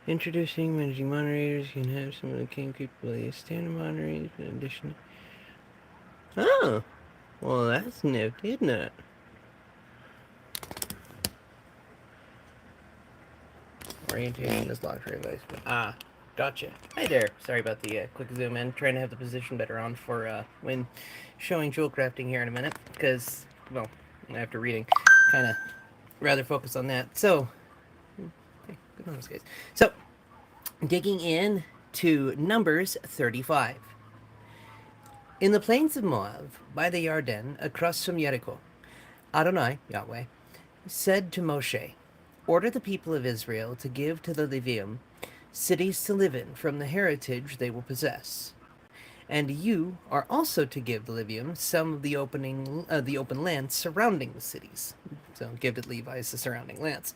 Introducing managing moderators. You can have some of the king people standard moderators in addition. Oh, well, that's nifty, isn't it? Orientation is locked for advice. Gotcha. Hi there. Sorry about the quick zoom in. Trying to have the position better on for when showing jewel crafting here in a minute. Because, well, after reading, kind of rather focus on that. So, hey, good morning, guys. So, digging in to Numbers 35. In the plains of Moab, by the Yarden, across from Jericho, Adonai, Yahweh, said to Moshe, order the people of Israel to give to the Levium cities to live in from the heritage they will possess. And you are also to give the Levium some of the open lands surrounding the cities. So give to Levi's the surrounding lands.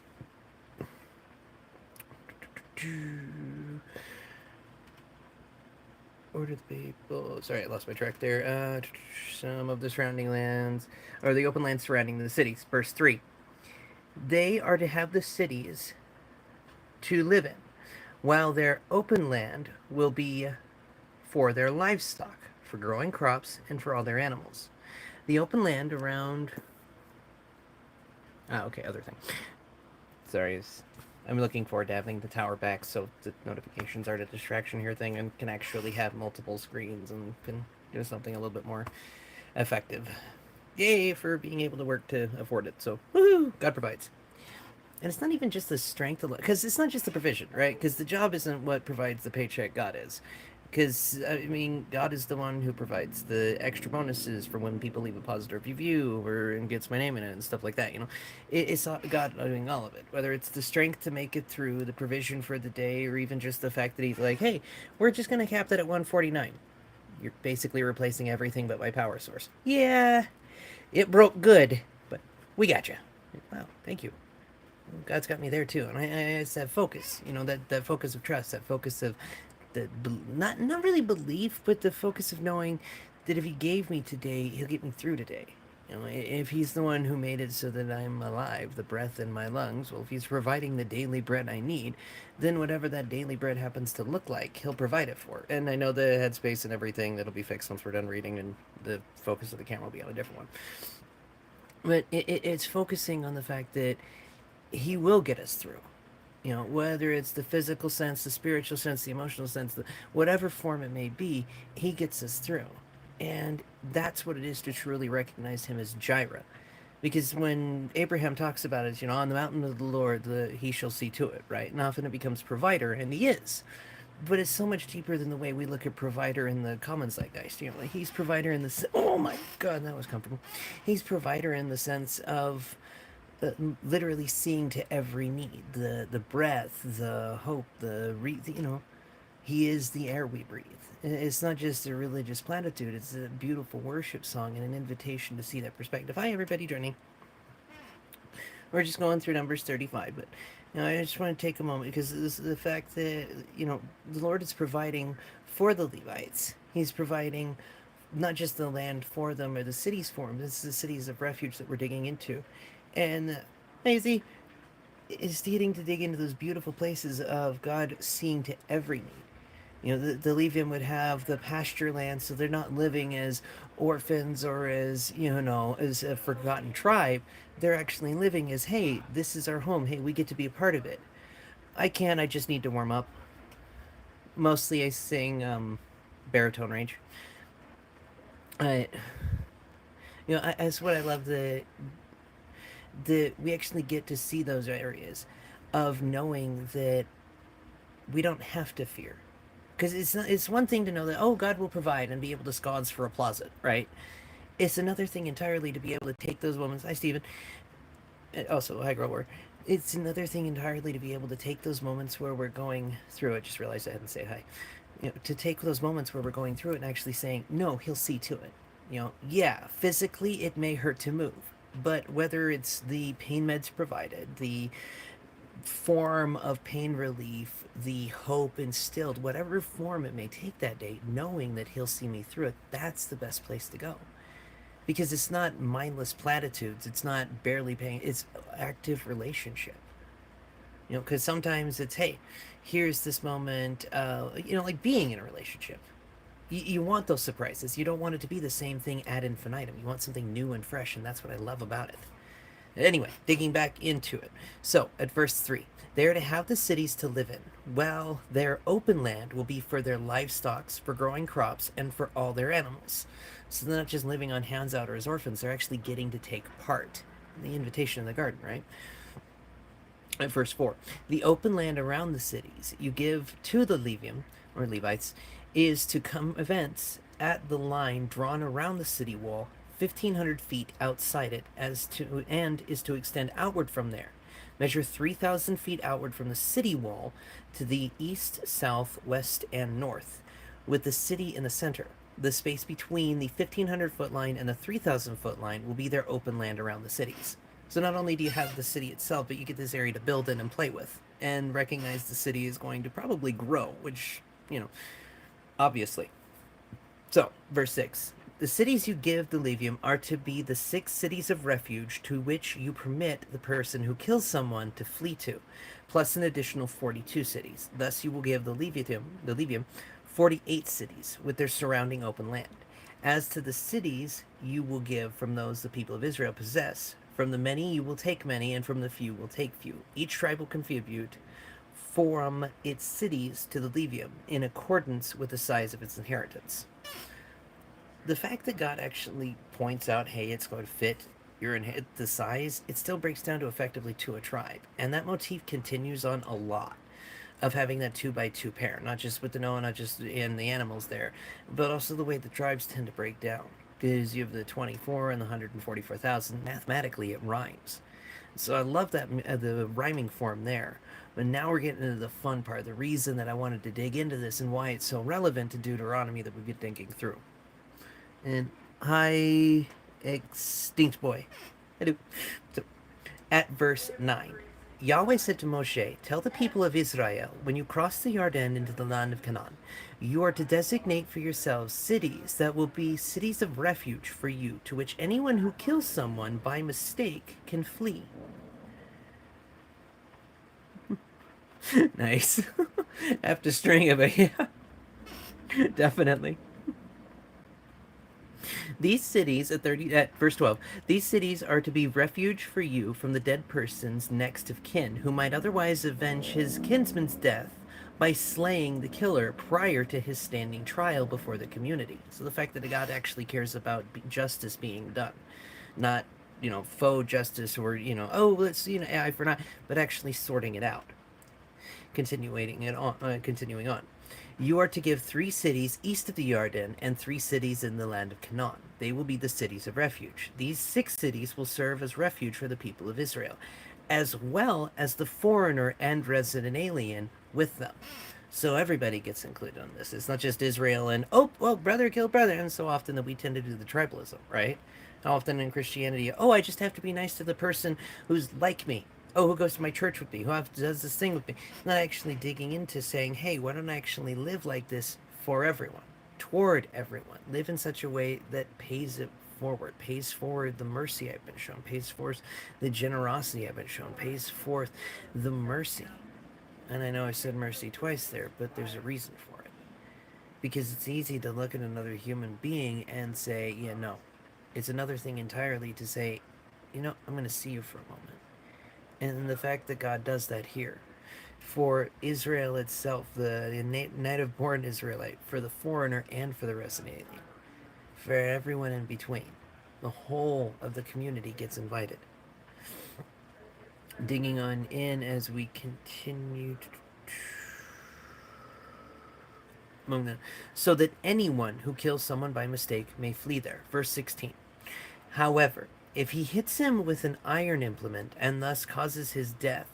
Order the people. Sorry, I lost my track there. Some of the surrounding lands, or the open lands surrounding the cities. Verse 3. They are to have the cities to live in, while their open land will be for their livestock, for growing crops, and for all their animals. The open land around. Okay, other thing. Sorry, I'm looking forward to having the tower back so the notifications aren't a distraction here thing and can actually have multiple screens and can do something a little bit more effective. Yay for being able to work to afford it. So, woohoo! God provides. And it's not even just the strength alone, because it's not just the provision, right? Because the job isn't what provides the paycheck, God is. Because, I mean, God is the one who provides the extra bonuses for when people leave a positive review or and gets my name in it and stuff like that, It's God doing all of it. Whether it's the strength to make it through, the provision for the day, or even just the fact that He's like, hey, we're just going to cap that at 149. You're basically replacing everything but my power source. Yeah, it broke good, but we got you. Wow, thank you. God's got me there too, and it's that focus, that focus of trust, that focus of the not really belief, but the focus of knowing that if He gave me today, He'll get me through today. If He's the one who made it so that I'm alive, the breath in my lungs, well, if He's providing the daily bread I need, then whatever that daily bread happens to look like, He'll provide it for. And I know the headspace and everything that'll be fixed once we're done reading, and the focus of the camera will be on a different one. But it's focusing on the fact that He will get us through. Whether it's the physical sense, the spiritual sense, the emotional sense, whatever form it may be, He gets us through. And that's what it is to truly recognize Him as Jireh. Because when Abraham talks about it, on the mountain of the Lord, He shall see to it, right? And often it becomes provider, and He is. But it's so much deeper than the way we look at provider in the common zeitgeist. Like He's provider in the oh my God, that was comfortable. He's provider in the sense of literally seeing to every need, the breath, the hope, He is the air we breathe. It's not just a religious platitude, it's a beautiful worship song and an invitation to see that perspective. Hi everybody joining. We're just going through Numbers 35, but I just want to take a moment because this is the fact that the Lord is providing for the Levites. He's providing not just the land for them or the cities for them. This is the cities of refuge that we're digging into. And Maisie is getting to dig into those beautiful places of God seeing to every need. The Levium would have the pasture land, so they're not living as orphans or as a forgotten tribe. They're actually living as, hey, this is our home. Hey, we get to be a part of it. I just need to warm up. Mostly I sing baritone range. I, that's what I love, the we actually get to see those areas of knowing that we don't have to fear, because it's one thing to know that, oh, God will provide and be able to scones for a closet, right? It's another thing entirely to be able to take those moments. Hi, Stephen. Also, hi, Grower. It's another thing entirely to be able to take those moments where we're going through it. Just realized I hadn't said hi. To take those moments where we're going through it and actually saying, no, He'll see to it. Yeah, physically it may hurt to move, but whether it's the pain meds provided, the form of pain relief, the hope instilled, whatever form it may take that day, knowing that He'll see me through it, that's the best place to go. Because it's not mindless platitudes, it's not barely paying, it's active relationship. Because sometimes it's, hey, here's this moment, like being in a relationship. You want those surprises. You don't want it to be the same thing ad infinitum. You want something new and fresh, and that's what I love about it. Anyway, digging back into it. So, at verse 3, they are to have the cities to live in. Well, their open land will be for their livestock, for growing crops, and for all their animals. So they're not just living on hands out or as orphans, they're actually getting to take part. The invitation in the garden, right? At verse 4, the open land around the cities you give to the Levium, or Levites, is to come events at the line drawn around the city wall 1,500 feet outside it, and is to extend outward from there. Measure 3,000 feet outward from the city wall to the east, south, west, and north, with the city in the center. The space between the 1,500-foot line and the 3,000-foot line will be their open land around the cities. So not only do you have the city itself, but you get this area to build in and play with, and recognize the city is going to probably grow, which, obviously. So, verse 6. The cities you give the Levium are to be the 6 cities of refuge to which you permit the person who kills someone to flee to, plus an additional 42 cities. Thus you will give the Levium 48 cities with their surrounding open land. As to the cities you will give from those the people of Israel possess, from the many you will take many, and from the few will take few. Each tribe will contribute from its cities to the Levium in accordance with the size of its inheritance. The fact that God actually points out, hey, it's going to fit the size, it still breaks down to effectively to a tribe. And that motif continues on a lot of having that 2 by 2 pair, not just with the Noah, not just in the animals there, but also the way the tribes tend to break down. Because you have the 24 and the 144,000, mathematically it rhymes. So I love that the rhyming form there. But now we're getting into the fun part, the reason that I wanted to dig into this and why it's so relevant to Deuteronomy that we've been digging through. And hi, extinct boy. I do. So, at verse 9, Yahweh said to Moshe, tell the people of Israel, when you cross the Jordan into the land of Canaan, you are to designate for yourselves cities that will be cities of refuge for you, to which anyone who kills someone by mistake can flee. Nice. After string of it, yeah. Definitely. These cities at verse 12, these cities are to be refuge for you from the dead person's next of kin, who might otherwise avenge his kinsman's death by slaying the killer prior to his standing trial before the community. So the fact that God actually cares about justice being done, not faux justice or oh let's eye for an eye, but actually sorting it out. Continuing on. You are to give 3 cities east of the Jordan and 3 cities in the land of Canaan. They will be the cities of refuge. These 6 cities will serve as refuge for the people of Israel, as well as the foreigner and resident alien with them. So everybody gets included on this. It's not just Israel and, oh, well, brother killed brother. And so often that we tend to do the tribalism, right? How often in Christianity, oh, I just have to be nice to the person who's like me. Oh, who goes to my church with me? Who does this thing with me? Not actually digging into saying, hey, why don't I actually live like this for everyone, toward everyone? Live in such a way that pays it forward, pays forward the mercy I've been shown, pays forth the generosity I've been shown, pays forth the mercy. And I know I said mercy twice there, but there's a reason for it. Because it's easy to look at another human being and say, yeah, no. It's another thing entirely to say, I'm going to see you for a moment. And the fact that God does that here for Israel itself, the native-born Israelite, for the foreigner and for the resident alien, for everyone in between, the whole of the community gets invited. Digging on in as we continue so that anyone who kills someone by mistake may flee there. Verse 16. However, if he hits him with an iron implement and thus causes his death,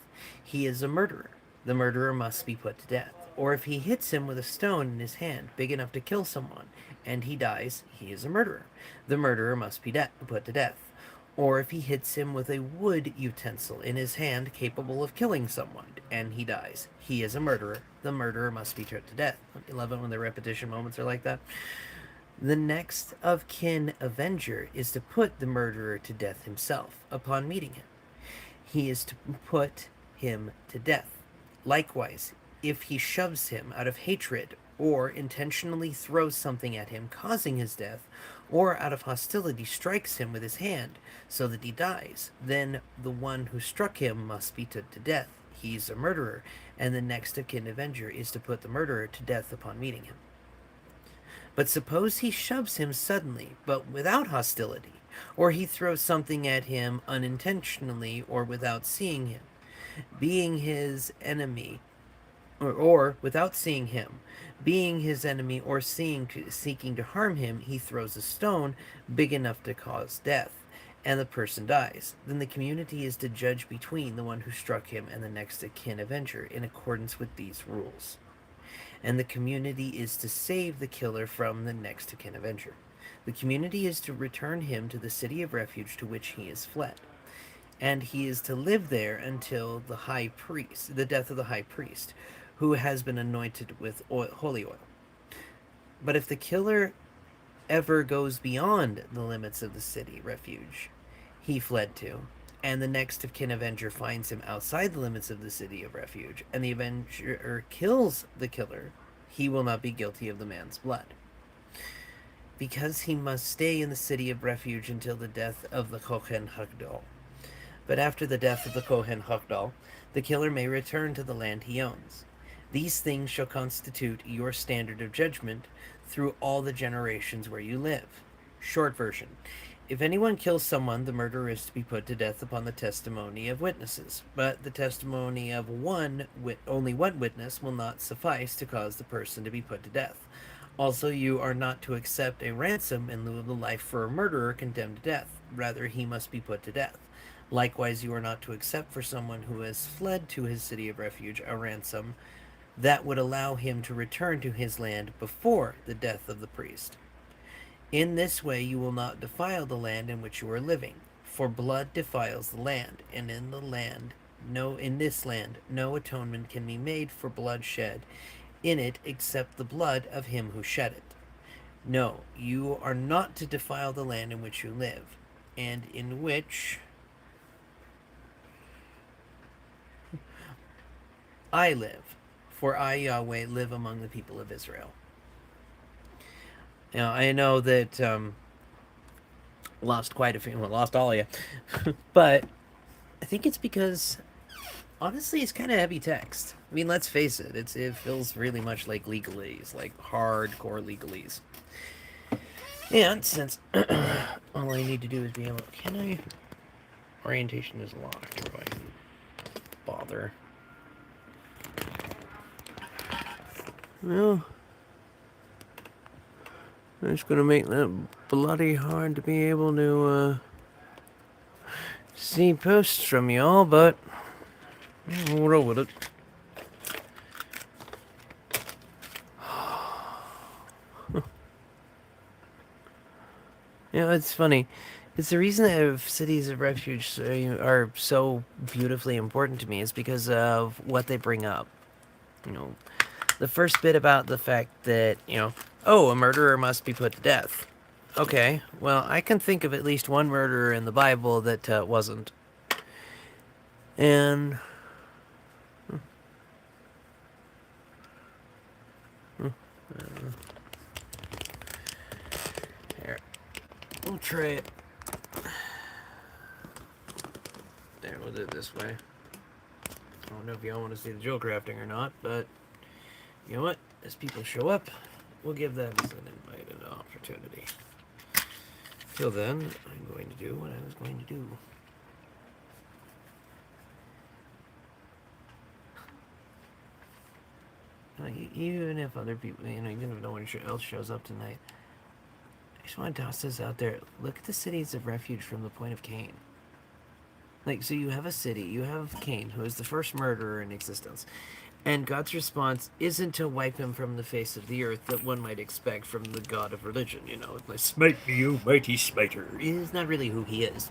he is a murderer. The murderer must be put to death. Or if he hits him with a stone in his hand big enough to kill someone, and he dies, he is a murderer. The murderer must be put to death. Or if he hits him with a wood utensil in his hand capable of killing someone, and he dies, he is a murderer. The murderer must be put to death. I love it when the repetition moments are like that. The next of kin avenger is to put the murderer to death himself upon meeting him. He is to put him to death. Likewise, if he shoves him out of hatred, or intentionally throws something at him, causing his death, or out of hostility strikes him with his hand, so that he dies, then the one who struck him must be put to death. He's a murderer, and the next of kin avenger is to put the murderer to death upon meeting him. But suppose he shoves him suddenly, but without hostility, or he throws something at him unintentionally or without seeing him, being his enemy, or without seeing him, being his enemy, or seeking to harm him, he throws a stone big enough to cause death, and the person dies. Then the community is to judge between the one who struck him and the next of kin avenger in accordance with these rules. And the community is to save the killer from the next of kin avenger. The community is to return him to the city of refuge to which he has fled, and he is to live there until the death of the high priest, who has been anointed with holy oil. But if the killer ever goes beyond the limits of the city refuge he fled to, and the next of kin avenger finds him outside the limits of the city of refuge, and the avenger kills the killer, he will not be guilty of the man's blood, because he must stay in the city of refuge until the death of the Kohen Hagdol. But after the death of the Kohen Hagdol, the killer may return to the land he owns. These things shall constitute your standard of judgment through all the generations where you live. Short version. If anyone kills someone, the murderer is to be put to death upon the testimony of witnesses. But the testimony of only one witness will not suffice to cause the person to be put to death. Also, you are not to accept a ransom in lieu of the life for a murderer condemned to death. Rather, he must be put to death. Likewise, you are not to accept for someone who has fled to his city of refuge a ransom that would allow him to return to his land before the death of the priest. In this way you will not defile the land in which you are living, for blood defiles the land, and in this land no atonement can be made for blood shed in it except the blood of him who shed it. No, you are not to defile the land in which you live, and in which I live, for I, Yahweh, live among the people of Israel. Now, I know that lost quite a few, well, lost all of you, but I think it's because, honestly, it's kind of heavy text. I mean, let's face it, it feels really much like legalese, like hardcore legalese. And since all I need to do is be able, orientation is locked, or do I bother? Well, it's going to make that bloody hard to be able to see posts from y'all, but we'll roll with it. You know, it's funny. It's the reason that cities of refuge are so beautifully important to me is because of what they bring up. You know, the first bit about the fact that, a murderer must be put to death. Okay, well, I can think of at least one murderer in the Bible that wasn't. And here, we'll try it. There, we'll do it this way. I don't know if y'all want to see the jewel crafting or not, but you know what? As people show up, we'll give them an invite and an opportunity. Till then, I'm going to do what I was going to do. Even if other people, even if no one else shows up tonight, I just want to toss this out there. Look at the cities of refuge from the point of Cain. Like, so you have a city, you have Cain, who is the first murderer in existence. And God's response isn't to wipe him from the face of the earth that one might expect from the God of religion, like, smite me, you mighty smiter. Is not really who he is.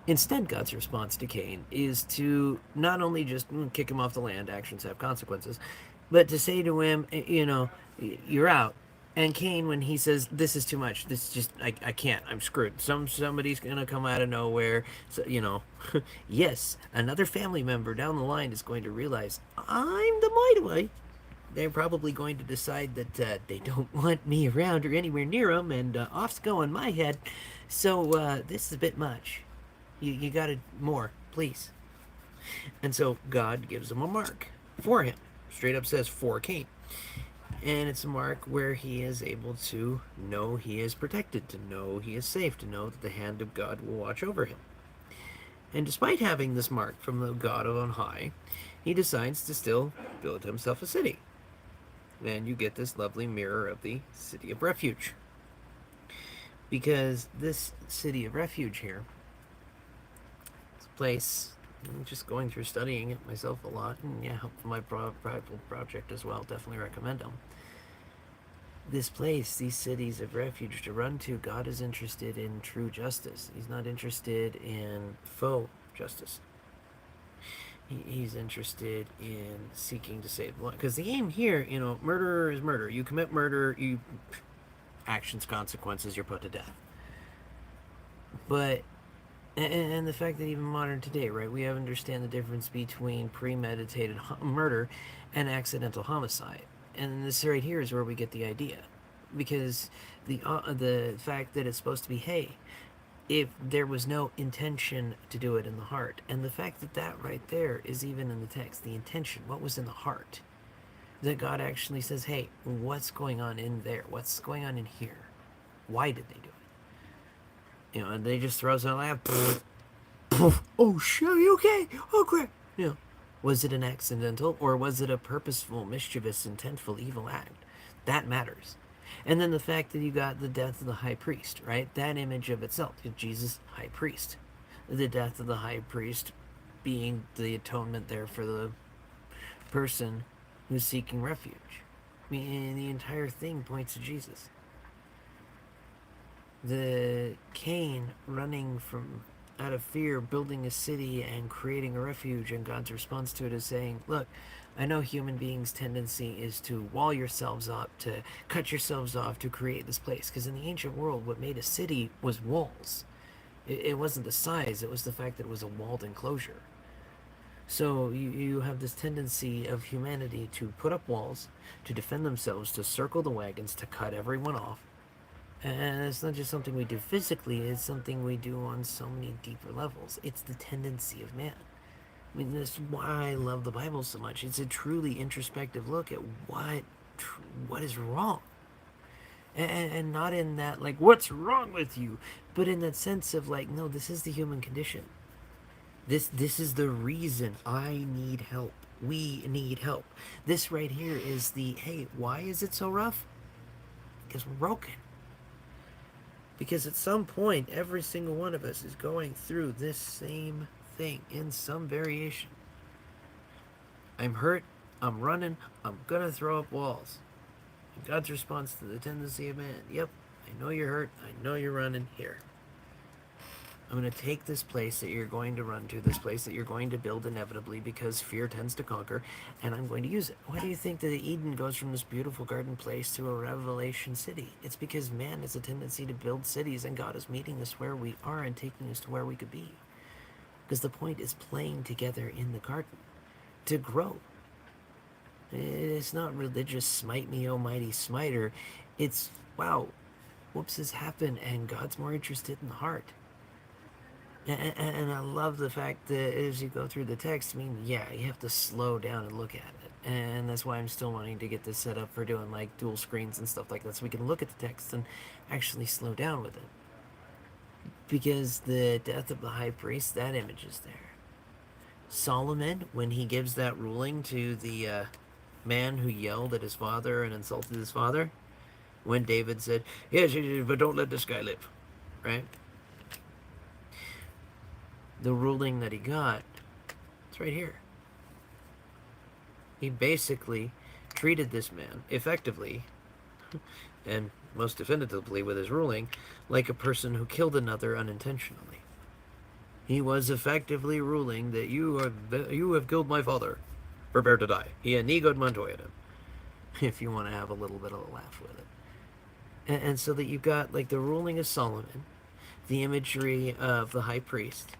Instead, God's response to Cain is to not only just kick him off the land, actions have consequences, but to say to him, you're out, And Cain, when he says, "This is too much. This is just I can't. I'm screwed. Somebody's gonna come out of nowhere. So yes, another family member down the line is going to realize I'm the mighty. They're probably going to decide that they don't want me around or anywhere near them, and off's going my head. So this is a bit much. You got to more, please." And so God gives him a mark for him. Straight up says for Cain. And it's a mark where he is able to know he is protected, to know he is safe, to know that the hand of God will watch over him. And despite having this mark from the God of on high, he decides to still build himself a city. And you get this lovely mirror of the city of refuge. Because this city of refuge here, it's a place, I'm just going through studying it myself a lot, and yeah, help for my private project as well, definitely recommend them. This place, these cities of refuge to run to, God is interested in true justice. He's not interested in faux justice. He's interested in seeking to save the life. Because the aim here, murder is murder. You commit murder, actions, consequences, you're put to death. But, and the fact that even modern today, right, we understand the difference between premeditated murder and accidental homicide. And this right here is where we get the idea. Because the fact that it's supposed to be, hey, if there was no intention to do it in the heart, and the fact that that right there is even in the text, the intention, what was in the heart, that God actually says, hey, what's going on in there? What's going on in here? Why did they do it? And they just throws it out, oh shit, are you okay? Oh crap. Was it an accidental, or was it a purposeful, mischievous, intentful, evil act? That matters. And then the fact that you got the death of the high priest, right? That image of itself, Jesus, high priest. The death of the high priest being the atonement there for the person who's seeking refuge. I mean, the entire thing points to Jesus. The Cain running from out of fear, building a city and creating a refuge, and God's response to it is saying, look, I know human beings' tendency is to wall yourselves up, to cut yourselves off to create this place. Because in the ancient world, what made a city was walls. It wasn't the size, it was the fact that it was a walled enclosure. So you have this tendency of humanity to put up walls, to defend themselves, to circle the wagons, to cut everyone off. And it's not just something we do physically, it's something we do on so many deeper levels. It's the tendency of man. I mean, that's why I love the Bible so much. It's a truly introspective look at what is wrong. And not in that, like, what's wrong with you? But in that sense of, like, no, this is the human condition. This is the reason I need help. We need help. This right here is the, hey, why is it so rough? Because we're broken. Because at some point, every single one of us is going through this same thing in some variation. I'm hurt, I'm running, I'm gonna throw up walls. And God's response to the tendency of man, yep, I know you're hurt, I know you're running, here. I'm going to take this place that you're going to run to, this place that you're going to build inevitably because fear tends to conquer, and I'm going to use it. Why do you think that Eden goes from this beautiful garden place to a revelation city? It's because man has a tendency to build cities, and God is meeting us where we are and taking us to where we could be. Because the point is playing together in the garden to grow. It's not religious smite me, almighty smiter. It's, wow, whoops has happened, and God's more interested in the heart. And I love the fact that as you go through the text, I mean, yeah, you have to slow down and look at it. And that's why I'm still wanting to get this set up for doing like dual screens and stuff like that so we can look at the text and actually slow down with it. Because the death of the high priest, that image is there. Solomon, when he gives that ruling to the man who yelled at his father and insulted his father, when David said, yes, but don't let this guy live, right? The ruling that he got, it's right here. He basically treated this man effectively and most definitively with his ruling like a person who killed another unintentionally. He was effectively ruling that you have killed my father. Prepare to die. He inigoed Montoya him. If you want to have a little bit of a laugh with it. And so that you've got like the ruling of Solomon, the imagery of the high priest,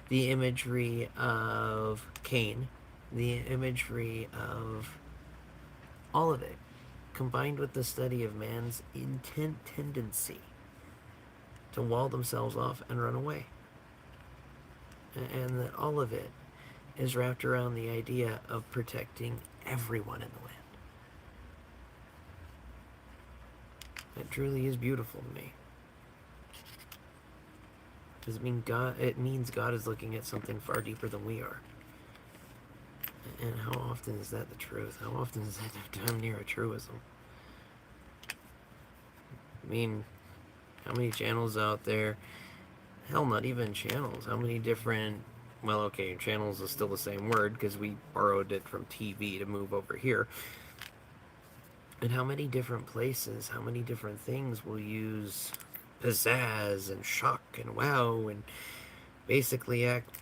the imagery of Cain, the imagery of all of it, combined with the study of man's intent tendency to wall themselves off and run away. And that all of it is wrapped around the idea of protecting everyone in the land. It truly is beautiful to me. Because it means God is looking at something far deeper than we are. And how often is that the truth? How often is that damn near a truism? I mean, how many channels out there? Hell, not even channels. How many different... Well, okay, channels is still the same word because we borrowed it from TV to move over here. And how many different places, how many different things will use pizzazz and shock and wow and basically act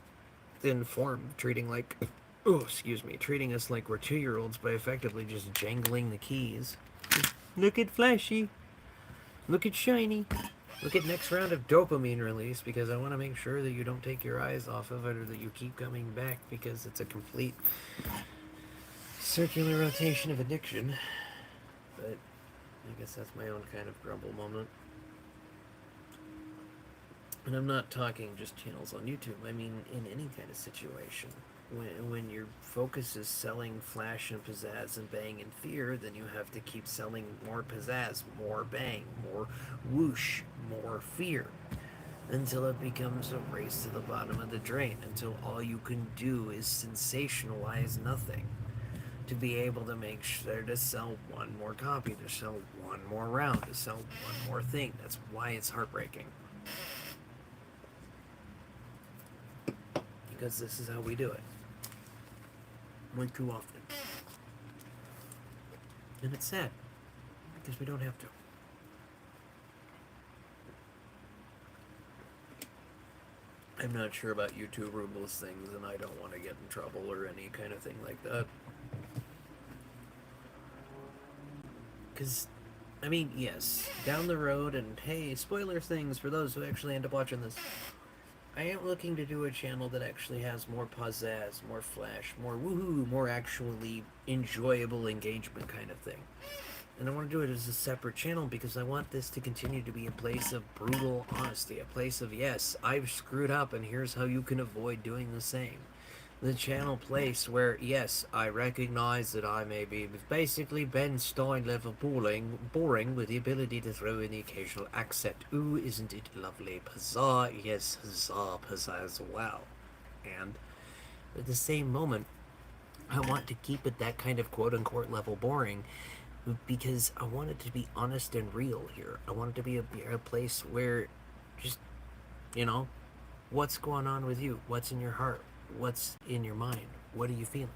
in form, treating like... Oh, excuse me. Treating us like we're 2-year-olds by effectively just jangling the keys. Look at flashy. Look at shiny. Look at next round of dopamine release because I want to make sure that you don't take your eyes off of it or that you keep coming back because it's a complete circular rotation of addiction. But I guess that's my own kind of grumble moment. And I'm not talking just channels on YouTube. I mean in any kind of situation. When your focus is selling flash and pizzazz and bang and fear, then you have to keep selling more pizzazz, more bang, more whoosh, more fear, until it becomes a race to the bottom of the drain, until all you can do is sensationalize nothing to be able to make sure to sell one more copy, to sell one more round, to sell one more thing. That's why it's heartbreaking. Because this is how we do it. Way too often. And it's sad. Because we don't have to. I'm not sure about YouTube rules things, and I don't want to get in trouble or any kind of thing like that. Because, I mean, yes, down the road, and hey, spoiler things for those who actually end up watching this. I am looking to do a channel that actually has more pizzazz, more flash, more woohoo, more actually enjoyable engagement kind of thing. And I want to do it as a separate channel because I want this to continue to be a place of brutal honesty, a place of, yes, I've screwed up and here's how you can avoid doing the same. The channel place where, yes, I recognize that I may be basically Ben Stein level boring with the ability to throw in the occasional accent. Ooh, isn't it lovely? Huzzah, yes, huzzah, huzzah as well. And at the same moment, I want to keep it that kind of quote-unquote level boring because I want it to be honest and real here. I want it to be a place where just, you know, what's going on with you? What's in your heart? What's in your mind? What are you feeling?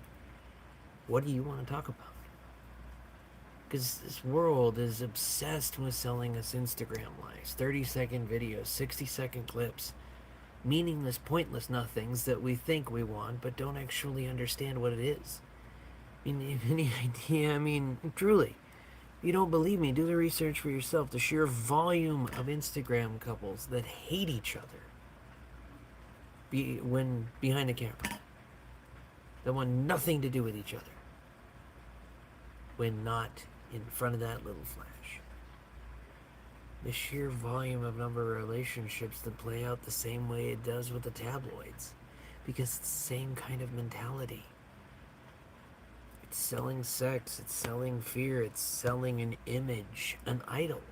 What do you want to talk about? Because this world is obsessed with selling us Instagram likes, 30-second videos, 60-second clips, meaningless, pointless nothings that we think we want but don't actually understand what it is. I mean, any idea? I mean, truly. If you don't believe me, do the research for yourself. The sheer volume of Instagram couples that hate each other when behind the camera, that want nothing to do with each other when not in front of that little flash. The sheer volume of number of relationships that play out the same way it does with the tabloids, because it's the same kind of mentality. It's selling sex, it's selling fear, it's selling an image, an idol.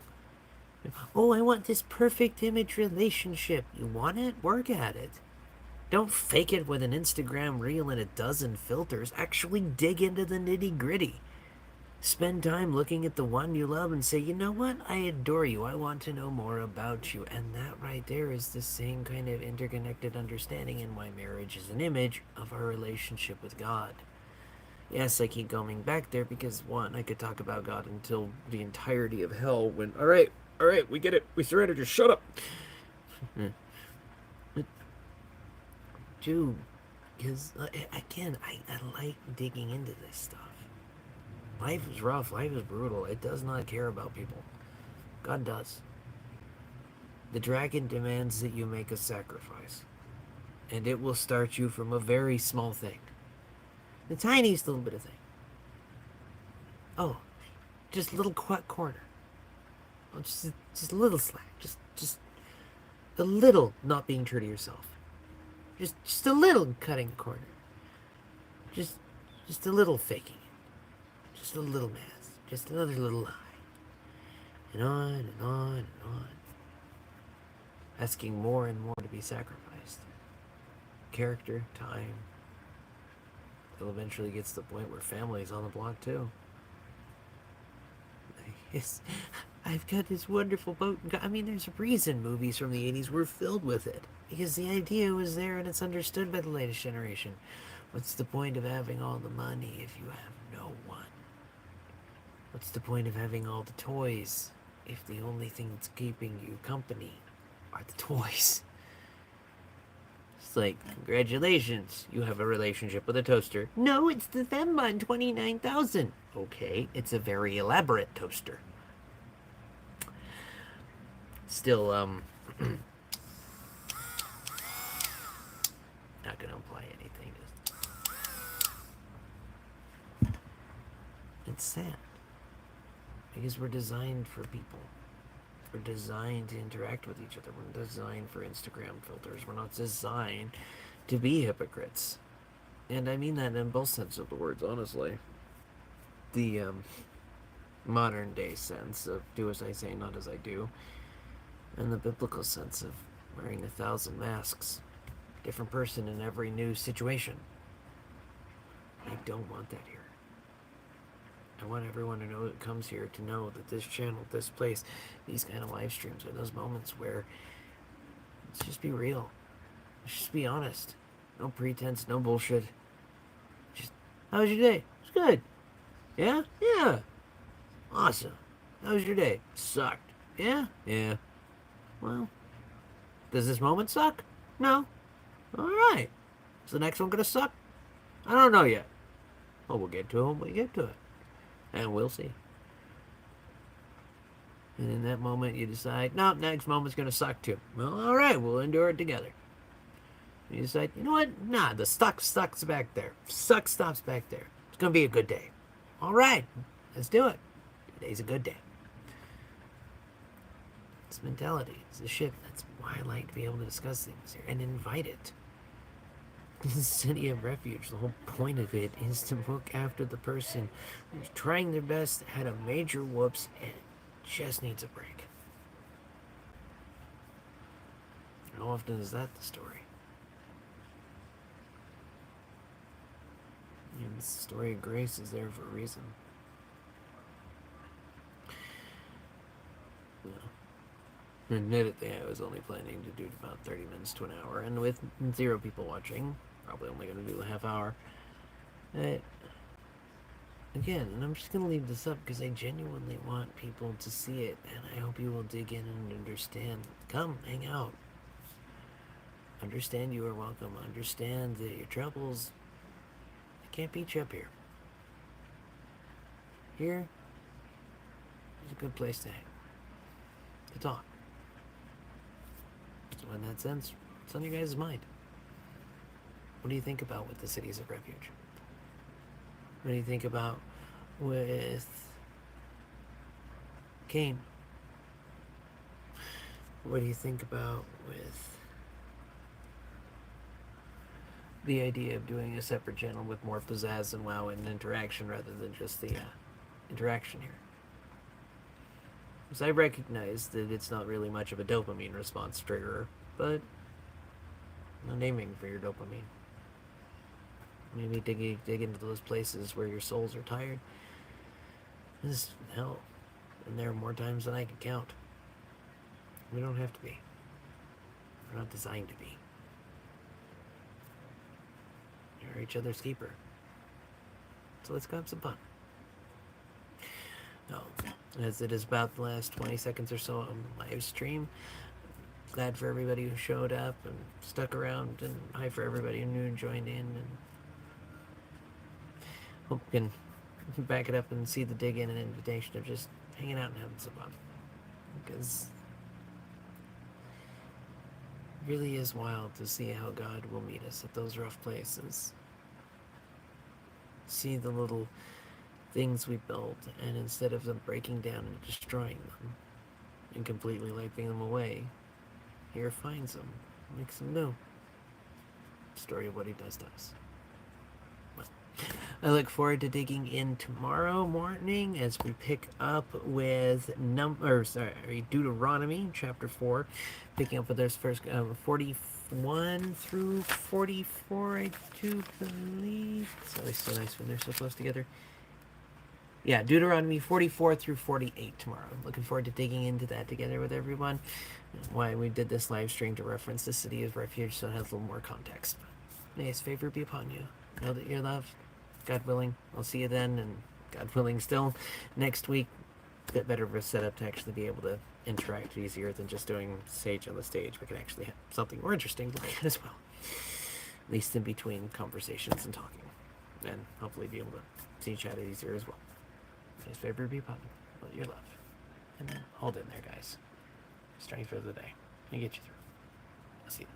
Oh, I want this perfect image relationship. You want it? Work at it. Don't fake it with an Instagram reel and a dozen filters. Actually dig into the nitty-gritty. Spend time looking at the one you love and say, you know what? I adore you. I want to know more about you. And that right there is the same kind of interconnected understanding in why marriage is an image of our relationship with God. Yes, I keep going back there because, one, I could talk about God until the entirety of hell when, all right, we get it. We surrender. Just shut up. Dude, because, again, I like digging into this stuff. Life is rough. Life is brutal. It does not care about people. God does. The dragon demands that you make a sacrifice, and it will start you from a very small thing. The tiniest little bit of thing. Oh, just a little quiet corner. Oh, just a little slack. Just a little not being true to yourself. Just a little cutting a corner. Just just a little faking it. Just a little mask. Just another little lie. And on and on and on. Asking more and more to be sacrificed. Character, time. It eventually gets to the point where family's on the block too. Yes, I've got this wonderful boat. I mean, there's a reason movies from the 80s were filled with it. Because the idea was there and it's understood by the latest generation. What's the point of having all the money if you have no one? What's the point of having all the toys if the only thing that's keeping you company are the toys? It's like, congratulations, you have a relationship with a toaster. No, it's the Fembon 29,000. Okay, it's a very elaborate toaster. Still, not gonna imply anything. It's sad. Because we're designed for people. We're designed to interact with each other. We're designed for Instagram filters. We're not designed to be hypocrites. And I mean that in both senses of the words, honestly. The modern day sense of do as I say, not as I do, and the biblical sense of wearing 1,000 masks, different person in every new situation. I don't want that here. I want everyone to know that comes here to know that this channel, this place, these kind of live streams are those moments where let's just be real. Let's just be honest. No pretense, no bullshit. Just, how was your day? It's good. Yeah? Yeah. Awesome. How was your day? Sucked. Yeah? Yeah. Well, does this moment suck? No. Alright. Is the next one gonna suck? I don't know yet. Well, we'll get to it when we get to it. And we'll see. And in that moment, you decide, no, next moment's gonna suck too. Well, alright, we'll endure it together. And you decide, you know what? Nah, the sucks back there. Suck stops back there. It's gonna be a good day. Alright, let's do it. Today's a good day. It's mentality. It's the shit. That's why I like to be able to discuss things here and invite it. The city of refuge, the whole point of it is to look after the person who's trying their best, had a major whoops, and just needs a break. How often is that the story? And the story of grace is there for a reason. Admittedly, I was only planning to do about 30 minutes to an hour, and with 0 people watching, probably only going to do a half hour. Again, and I'm just going to leave this up because I genuinely want people to see it, and I hope you will dig in and understand. Come, hang out. Understand you are welcome. Understand that your troubles, I can't beat you up here. Here is a good place to hang, to talk. So in that sense, it's on your guys' mind. What do you think about with the cities of refuge? What do you think about with Kane? What do you think about with the idea of doing a separate channel with more pizzazz and wow and interaction rather than just the interaction here? Because I recognize that it's not really much of a dopamine response trigger, but no naming for your dopamine. Maybe dig into those places where your souls are tired. This is hell. And there are more times than I can count. We don't have to be. We're not designed to be. You're each other's keeper. So let's go have some fun. No, as it is about the last 20 seconds or so on the live stream, glad for everybody who showed up and stuck around, and hi for everybody who joined in, and hope we can back it up and see the dig in and invitation of just hanging out and having some fun. Because it really is wild to see how God will meet us at those rough places. See the little things we built, and instead of them breaking down and destroying them and completely wiping them away, he refines them, makes them new. Story of what he does to us. Well, I look forward to digging in tomorrow morning as we pick up with Deuteronomy chapter 4, picking up with those first 41 through 44, I do believe. It's always so nice when they're so close together. Yeah, Deuteronomy 44 through 48 tomorrow. Looking forward to digging into that together with everyone. Why we did this live stream to reference the city of Refuge, so it has a little more context. May his favor be upon you. Know that you're loved. God willing, I'll see you then, and God willing, still next week. A bit better of a setup to actually be able to interact easier than just doing Sage on the stage. We can actually have something more interesting to look at as well. At least in between conversations and talking. And hopefully be able to see each other easier as well. His favor be upon you. Let your love. And then hold in there, guys. Strength for the day. And get you through. I'll see you.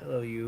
Hello, you.